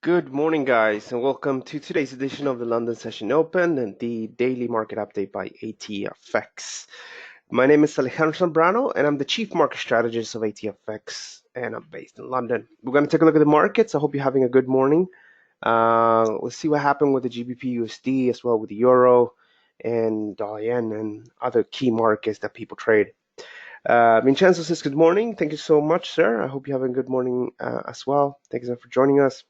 Good morning, guys, and welcome to today's edition of the London Session Open and the daily market update by ATFX. My name is Alejandro Zambrano, and I'm the Chief Market Strategist of ATFX, and I'm based in London. We're going to take a look at the markets. I hope you're having a good morning. Let's see what happened with the GBPUSD as well with the Euro and dollar yen and other key markets that people trade. Vincenzo says, good morning. Thank you so much, sir. I hope you're having a good morning as well. Thank you so much for joining us.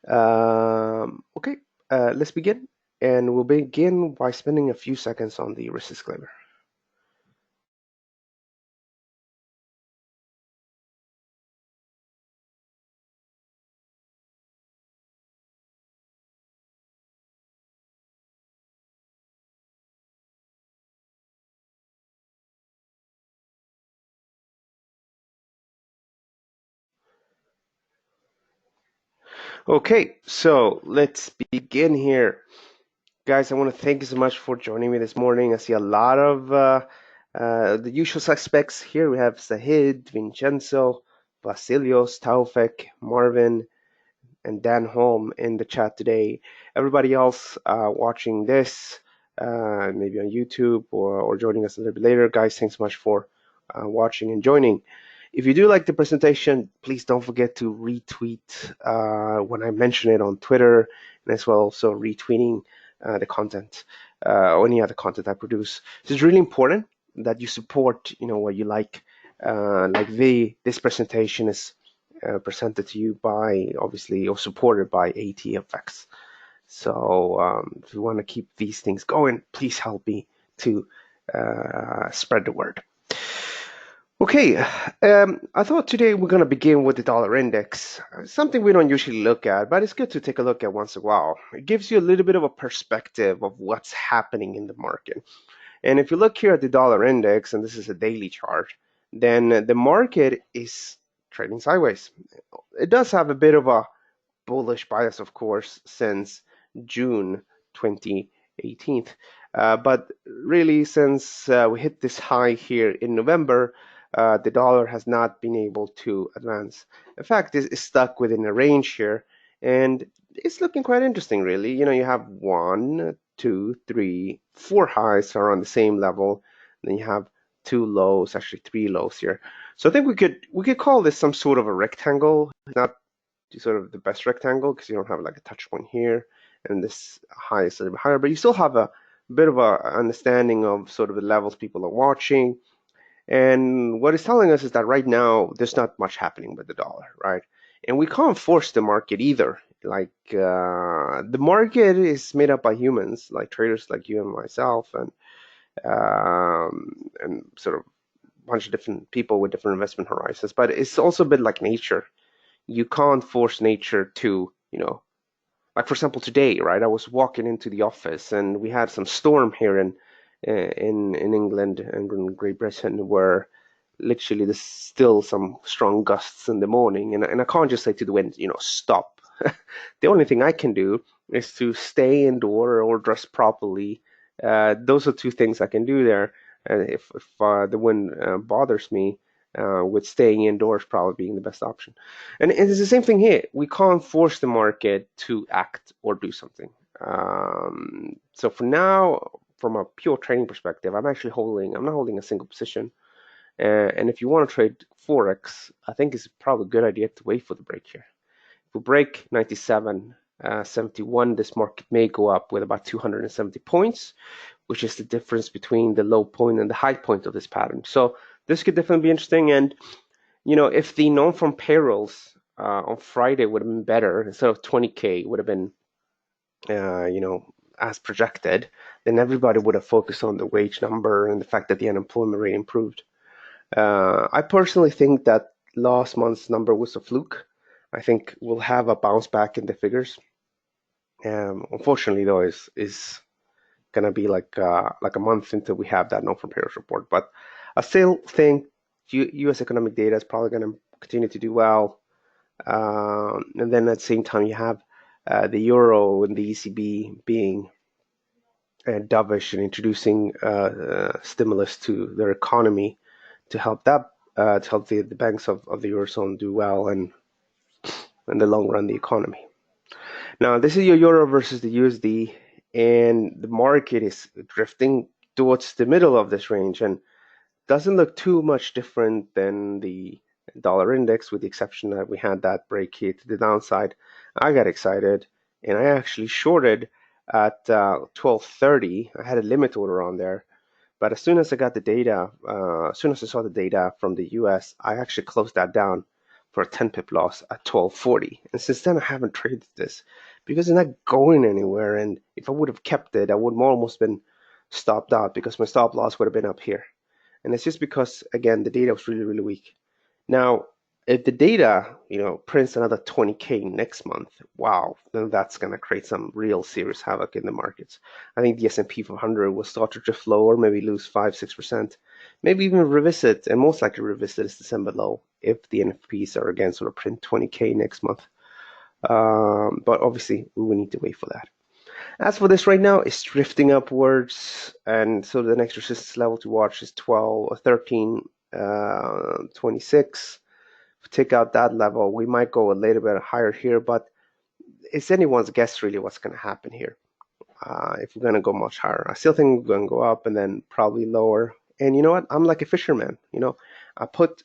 Okay, let's begin. And we'll begin by spending a few seconds on the risk disclaimer. Okay, so let's begin here. Guys, I want to thank you so much for joining me this morning. I see a lot of the usual suspects here. We have Sahid, Vincenzo, Vasilios, Taufik, Marvin, and Dan Holm in the chat today. Everybody else watching this, maybe on YouTube or joining us a little bit later, guys, thanks so much for watching and joining. If you do like the presentation, please don't forget to retweet when I mention it on Twitter, and as well also retweeting the content or any other content I produce. So it's really important that you support, what you like. This presentation is presented to you by, obviously, or supported by ATFX. So if you want to keep these things going, please help me to spread the word. Okay, I thought today we're going to begin with the dollar index, something we don't usually look at, but it's good to take a look at once in a while. It gives you a little bit of a perspective of what's happening in the market. And if you look here at the dollar index, and this is a daily chart, then the market is trading sideways. It does have a bit of a bullish bias, of course, since June 2018. But really, since we hit this high here in November, the dollar has not been able to advance. In fact, it's stuck within a range here, and it's looking quite interesting, really. You have 1, 2, 3, 4 highs around the same level. Then you have 2 lows, actually 3 lows here. So I think we could call this some sort of a rectangle, not sort of the best rectangle because you don't have like a touch point here, and this high is a little bit higher, but you still have a bit of a understanding of sort of the levels people are watching. And what it's telling us is that right now there's not much happening with the dollar, right? And we can't force the market either. Like the market is made up by humans, like traders like you and myself, and sort of a bunch of different people with different investment horizons. But it's also a bit like nature. You can't force nature to, like for example today, right? I was walking into the office and we had some storm here in England and in Great Britain where literally there's still some strong gusts in the morning, and I can't just say to the wind, stop. The only thing I can do is to stay indoor or dress properly. Those are two things I can do there. And if the wind bothers me, with staying indoors probably being the best option. And it's the same thing here. We can't force the market to act or do something. So for now, from a pure trading perspective, I'm not holding a single position. And if you want to trade Forex, I think it's probably a good idea to wait for the break here. If we break 97.71, this market may go up with about 270 points, which is the difference between the low point and the high point of this pattern. So this could definitely be interesting. And, if the non-farm payrolls on Friday would have been better, instead of 20K, would have been, as projected, then everybody would have focused on the wage number and the fact that the unemployment rate improved. I personally think that last month's number was a fluke. I think we'll have a bounce back in the figures. Unfortunately, though, is gonna be like a month until we have that non-farm payrolls report. But I still think U.S. economic data is probably gonna continue to do well. And then at the same time, you have the euro and the ECB being dovish and introducing stimulus to their economy to help the banks of the eurozone do well. And in the long run, the economy. Now, this is your euro versus the USD, and the market is drifting towards the middle of this range and doesn't look too much different than the dollar index, with the exception that we had that break here to the downside. I got excited and I actually shorted at 12:30. I had a limit order on there, but as soon as I got the data, as soon as I saw the data from the US, I actually closed that down for a 10 pip loss at 12:40. And since then, I haven't traded this because it's not going anywhere. And if I would have kept it, I would have almost been stopped out because my stop loss would have been up here. And it's just because, again, the data was really, really weak. Now, if the data, prints another 20K next month, wow, then that's going to create some real serious havoc in the markets. I think the S&P 500 will start to drift lower, maybe lose 5-6%, maybe even revisit, and most likely revisit its December low if the NFPs are again sort of print 20K next month. But obviously, we will need to wait for that. As for this right now, it's drifting upwards, and so the next resistance level to watch is 12 or 13, 26. If we take out that level, we might go a little bit higher here, but it's anyone's guess really what's going to happen here. If we're going to go much higher, I still think we're going to go up and then probably lower. And you know what? I'm like a fisherman. I put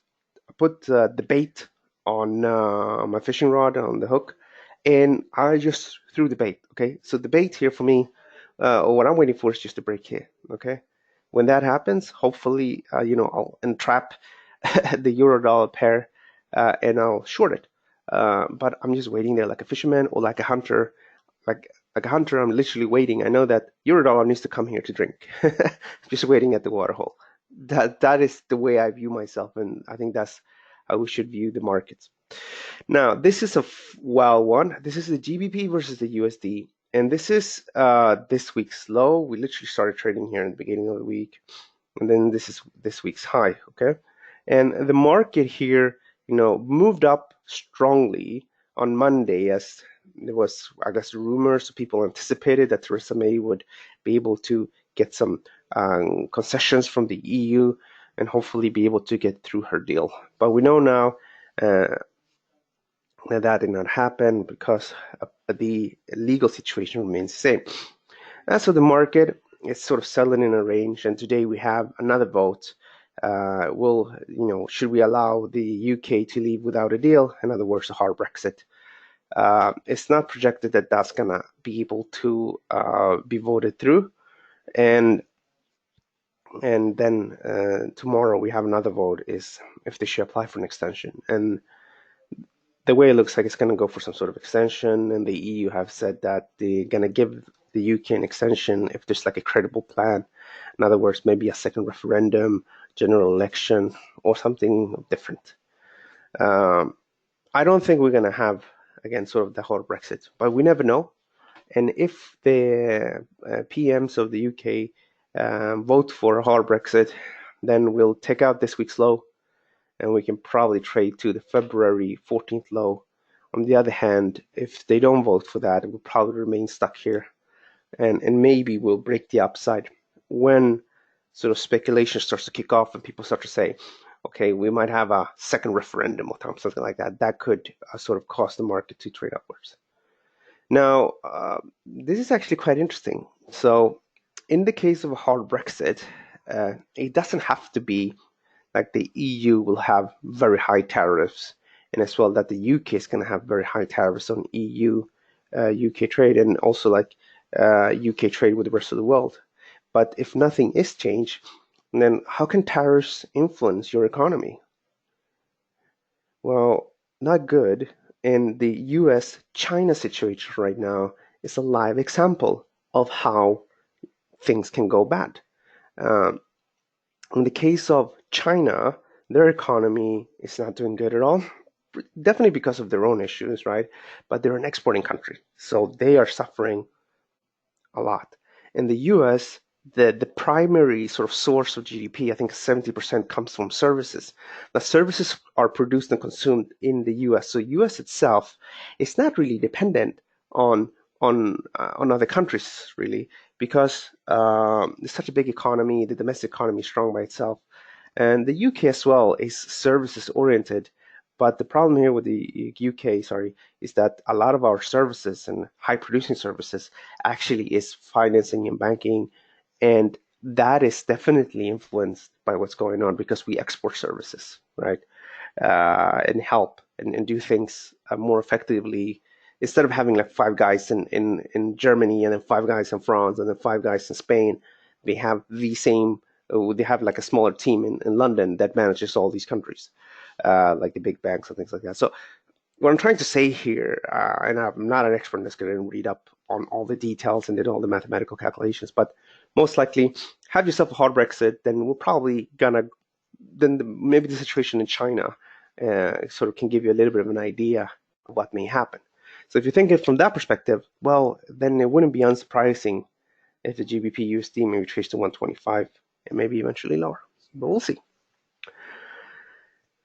the bait on my fishing rod on the hook, and I just threw the bait. Okay, so the bait here for me, or what I'm waiting for is just a break here. Okay, when that happens, hopefully, I'll entrap the euro dollar pair, and I'll short it. But I'm just waiting there like a fisherman or like a hunter. Like a hunter, I'm literally waiting. I know that euro dollar needs to come here to drink. Just waiting at the water hole. That is the way I view myself, and I think that's how we should view the markets. Now, this is a wild one. This is the GBP versus the USD, and this is this week's low. We literally started trading here in the beginning of the week, and then this is this week's high. Okay, and the market here, moved up strongly on Monday as there was, I guess, rumors. People anticipated that Theresa May would be able to get some concessions from the EU and hopefully be able to get through her deal. But we know now that did not happen because the legal situation remains the same. As for the market, it's sort of settling in a range, and today we have another vote. Should we allow the UK to leave without a deal? In other words, a hard Brexit. It's not projected that that's gonna be able to be voted through, and then tomorrow we have another vote is if they should apply for an extension. And the way it looks like it's going to go for some sort of extension, and the EU have said that they're going to give the UK an extension if there's like a credible plan. In other words, maybe a second referendum, general election, or something different. I don't think we're going to have, again, sort of the hard Brexit, but we never know. And if the PMs of the UK vote for a hard Brexit, then we'll take out this week's low, and we can probably trade to the February 14th low. On the other hand, if they don't vote for that, we'll probably remain stuck here, and maybe we'll break the upside when sort of speculation starts to kick off and people start to say, okay, we might have a second referendum or something like that. That could sort of cause the market to trade upwards. Now, this is actually quite interesting. So, in the case of a hard Brexit, it doesn't have to be like the EU will have very high tariffs, and as well that the UK is going to have very high tariffs on EU, UK trade, and also like UK trade with the rest of the world. But if nothing is changed, then how can tariffs influence your economy? Well, not good. And the US-China situation right now is a live example of how things can go bad. In the case of China, their economy is not doing good at all. Definitely because of their own issues, right? But they're an exporting country, so they are suffering a lot. In the US, the primary sort of source of GDP, I think 70% comes from services. Now, services are produced and consumed in the US, so US itself is not really dependent on other countries really, because it's such a big economy. The domestic economy is strong by itself, and the UK as well is services oriented. But the problem here with the UK, sorry, is that a lot of our services and high producing services actually is financing and banking, and that is definitely influenced by what's going on because we export services, right? And help and do things more effectively instead of having like five guys in Germany and then five guys in France and then five guys in Spain. They have the same. They have like a smaller team in London that manages all these countries, like the big banks and things like that. So what I'm trying to say here, and I'm not an expert in this, because I didn't read up on all the details and did all the mathematical calculations, but most likely have yourself a hard Brexit, then we're probably gonna, maybe the situation in China sort of can give you a little bit of an idea of what may happen. So if you think it from that perspective, well, then it wouldn't be unsurprising if the GBP/USD maybe trades to 125 and maybe eventually lower, but we'll see.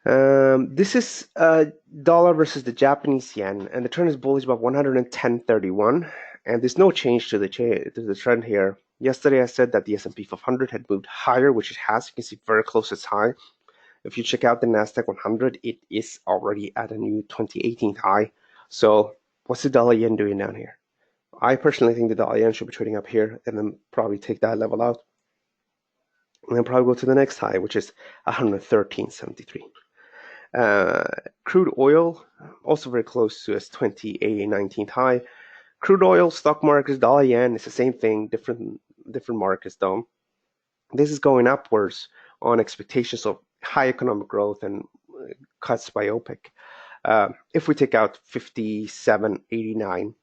This is dollar versus the Japanese yen, and the trend is bullish about 110.31, and there's no change to the trend here. Yesterday I said that the S&P 500 had moved higher, which it has. You can see very close to its high. If you check out the Nasdaq 100, it is already at a new 2018 high. So what's the dollar yen doing down here? I personally think the dollar yen should be trading up here and then probably take that level out, and then probably go to the next high, which is 113.73. Crude oil, also very close to its 2018 high. Crude oil, stock markets, dollar yen, it's the same thing, different markets though. This is going upwards on expectations of high economic growth and cuts by OPEC. If we take out 57.89,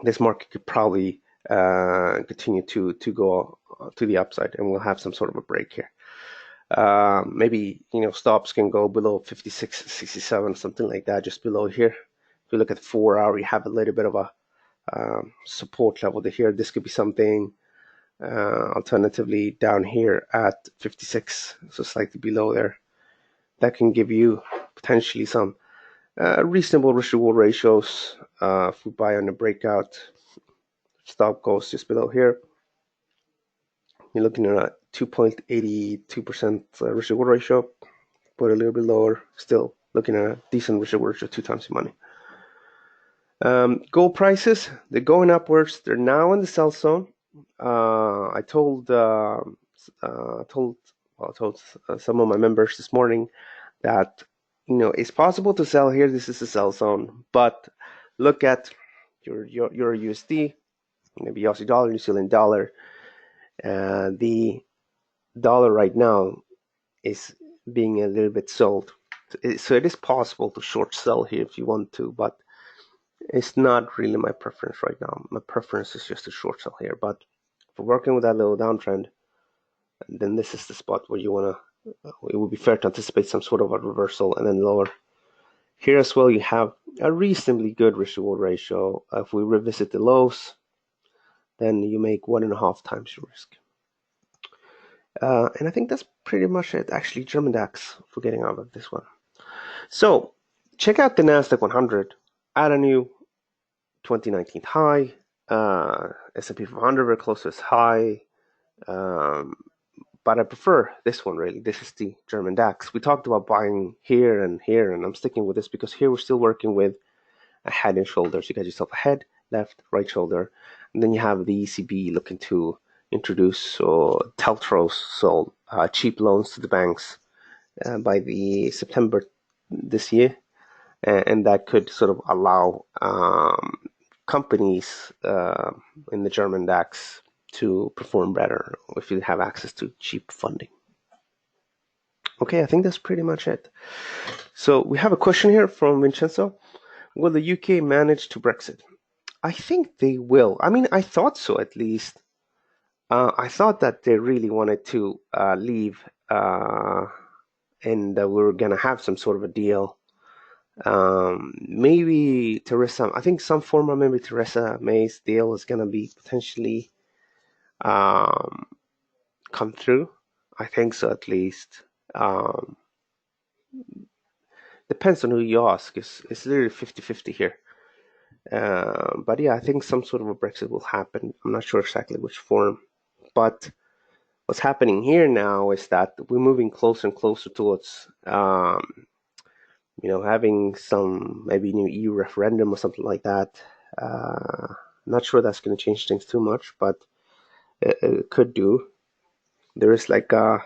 this market could probably continue to go to the upside, and we'll have some sort of a break here. Maybe stops can go below 56.67, something like that, just below here. If you look at the 4 hour, you have a little bit of a support level here. This could be something. Alternatively, down here at 56, so slightly below there, that can give you potentially some reasonable risk-reward ratios. If we buy on the breakout, stop goes just below here. You're looking at a 2.82% risk-reward ratio, but a little bit lower, still looking at a decent risk-reward ratio, 2 times the money. Gold prices, they're going upwards. They're now in the sell zone. I told some of my members this morning that it's possible to sell here. This is a sell zone, but look at your USD, maybe Aussie dollar, New Zealand dollar. The dollar right now is being a little bit sold, so it is possible to short sell here if you want to, but it's not really my preference right now. My preference is just to short sell here, but if we're working with that little downtrend, then this is the spot where you want to, it would be fair to anticipate some sort of a reversal and then lower. Here as well, you have a reasonably good risk-reward ratio. If we revisit the lows, then you make 1.5 times your risk. And I think that's pretty much it. Actually, German DAX, forgetting out of this one. So check out the Nasdaq 100 at a new 2019 high. S&P 500 very close to its high. But I prefer this one, really. This is the German DAX. We talked about buying here, and I'm sticking with this because here we're still working with a head and shoulders. You got yourself a head, left, right shoulder, and then you have the ECB looking to introduce TLTROs, so cheap loans to the banks by the September this year, and that could sort of allow companies in the German DAX to perform better if you have access to cheap funding. Okay, I think that's pretty much it. So we have a question here from Vincenzo. Will the UK manage to Brexit? I think they will. I mean, I thought so at least. I thought that they really wanted to leave and that we were going to have some sort of a deal. Maybe I think some form of maybe Theresa May's deal is going to be potentially come through. I think so at least. Depends on who you ask. It's literally 50-50 here. But yeah, I think some sort of a Brexit will happen. I'm not sure exactly which form. But what's happening here now is that we're moving closer and closer towards having some maybe new EU referendum or something like that. Not sure that's going to change things too much, but it could do. There's like a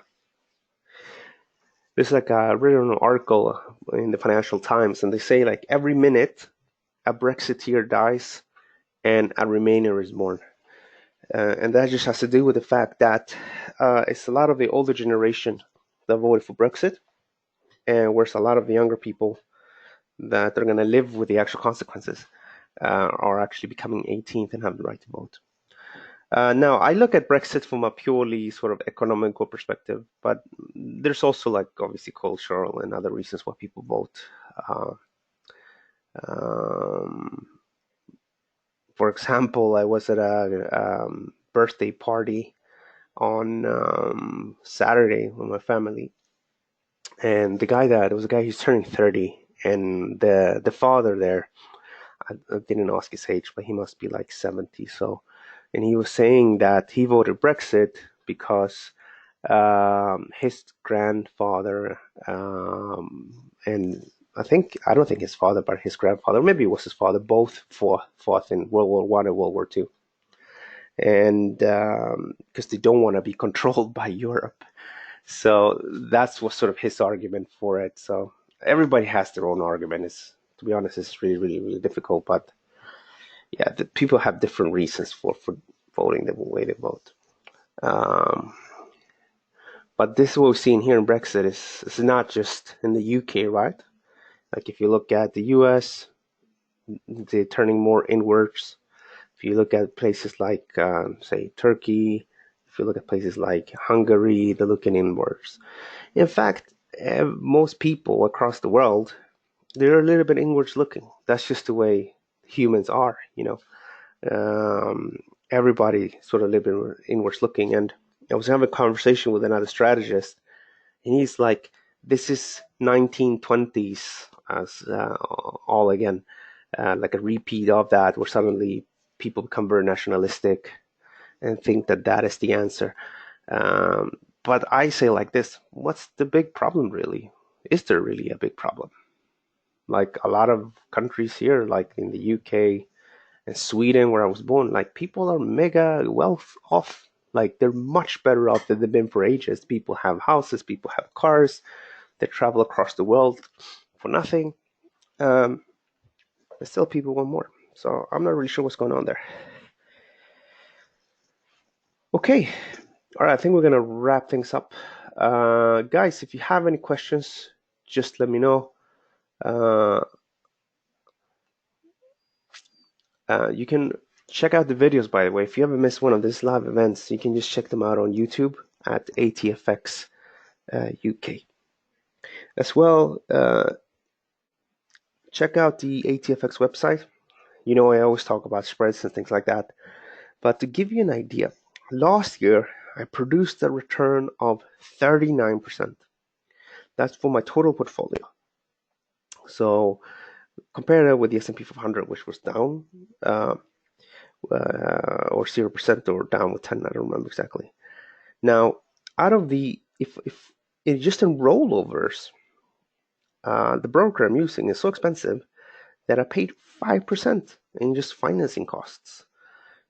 written article in the Financial Times, and they say like every minute a Brexiteer dies and a Remainer is born. And that just has to do with the fact that it's a lot of the older generation that voted for Brexit, and whereas a lot of the younger people that are going to live with the actual consequences are actually becoming 18th and have the right to vote. Now, I look at Brexit from a purely sort of economical perspective, but there's also like obviously cultural and other reasons why people vote. For example, I was at a birthday party on Saturday with my family, and there was a guy who's turning 30, and the father there, I didn't ask his age, but he must be like 70. So, and he was saying that he voted Brexit because his grandfather and I don't think his father, but his grandfather, maybe it was his father, both fought in World War One and World War Two, and because they don't want to be controlled by Europe. So that's what sort of his argument for it. So everybody has their own argument. To be honest, it's really, really, really difficult. But yeah, people have different reasons for voting the way they vote. But this is what we've seen here in Brexit. It's not just in the UK, right? Like if you look at the US, they're turning more inwards. If you look at places like, say, Turkey, if you look at places like Hungary, they're looking inwards. In fact, most people across the world, they're a little bit inwards looking. That's just the way humans are, everybody sort of living inwards looking. And I was having a conversation with another strategist, and he's like, this is 1920s as all again, like a repeat of that, where suddenly people become very nationalistic and think that that is the answer. But I say like this, what's the big problem really? Is there really a big problem? Like a lot of countries here, like in the UK and Sweden, where I was born, like people are mega wealth off. Like they're much better off than they've been for ages. People have houses, people have cars, they travel across the world for nothing. But still people want more. So I'm not really sure what's going on there. Okay. All right, I think we're going to wrap things up. Guys, if you have any questions, just let me know. You can check out the videos, by the way. If you ever missed one of these live events, you can just check them out on YouTube at ATFX UK. As well, check out the ATFX website. I always talk about spreads and things like that. But to give you an idea, last year I produced a return of 39%. That's for my total portfolio. So compare that with the S&P 500, which was down or 0% or down with 10, I don't remember exactly. Now, out of the, if it's just in rollovers, the broker I'm using is so expensive that I paid 5% in just financing costs.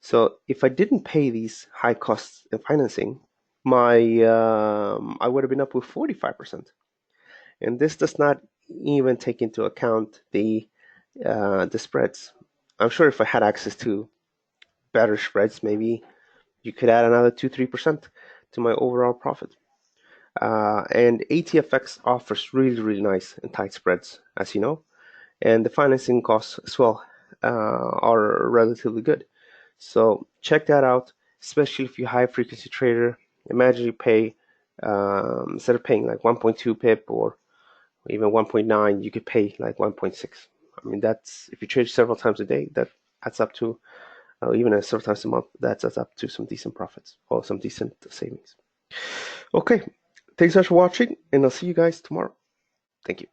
So if I didn't pay these high costs in financing, I would have been up with 45%. And this does not even take into account the spreads. I'm sure if I had access to better spreads, maybe you could add another 2-3% to my overall profit. And ATFX offers really, really nice and tight spreads, as you know, and the financing costs as well are relatively good. So check that out, especially if you're a high frequency trader. Imagine you pay, instead of paying like 1.2 pip or even 1.9, you could pay like 1.6. I mean, that's, if you trade several times a day, that adds up to, even several times a month, that adds up to some decent profits or some decent savings. Okay, thanks so much for watching, and I'll see you guys tomorrow. Thank you.